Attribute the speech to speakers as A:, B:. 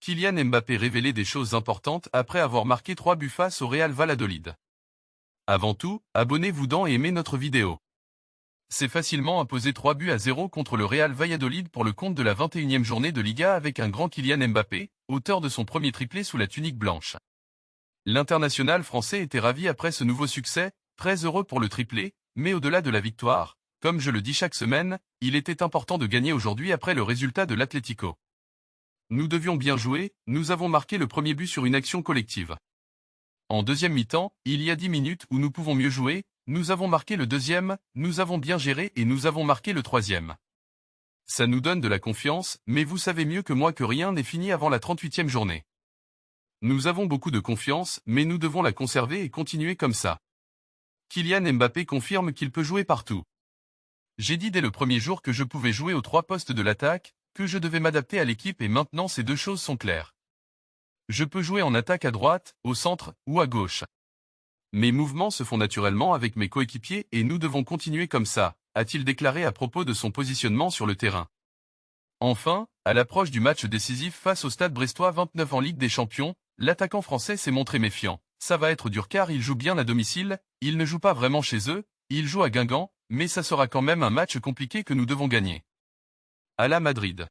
A: Kylian Mbappé révélait des choses importantes après avoir marqué 3 buts face au Real Valladolid. Avant tout, abonnez-vous et aimez notre vidéo. C'est facilement imposé 3 buts à 0 contre le Real Valladolid pour le compte de la 21e journée de Liga avec un grand Kylian Mbappé, auteur de son premier triplé sous la tunique blanche. L'international français était ravi après ce nouveau succès, très heureux pour le triplé, mais au-delà de la victoire, comme je le dis chaque semaine, il était important de gagner aujourd'hui après le résultat de l'Atlético. Nous devions bien jouer, nous avons marqué le premier but sur une action collective. En deuxième mi-temps, il y a 10 minutes où nous pouvons mieux jouer, nous avons marqué le deuxième, nous avons bien géré et nous avons marqué le troisième. Ça nous donne de la confiance, mais vous savez mieux que moi que rien n'est fini avant la 38e journée. Nous avons beaucoup de confiance, mais nous devons la conserver et continuer comme ça. Kylian Mbappé confirme qu'il peut jouer partout. J'ai dit dès le premier jour que je pouvais jouer aux 3 postes de l'attaque, que je devais m'adapter à l'équipe et maintenant ces 2 choses sont claires. Je peux jouer en attaque à droite, au centre, ou à gauche. Mes mouvements se font naturellement avec mes coéquipiers et nous devons continuer comme ça, a-t-il déclaré à propos de son positionnement sur le terrain. Enfin, à l'approche du match décisif face au Stade Brestois 29 en Ligue des Champions, l'attaquant français s'est montré méfiant. Ça va être dur car il joue bien à domicile, il ne joue pas vraiment chez eux, il joue à Guingamp, mais ça sera quand même un match compliqué que nous devons gagner. À la Madrid.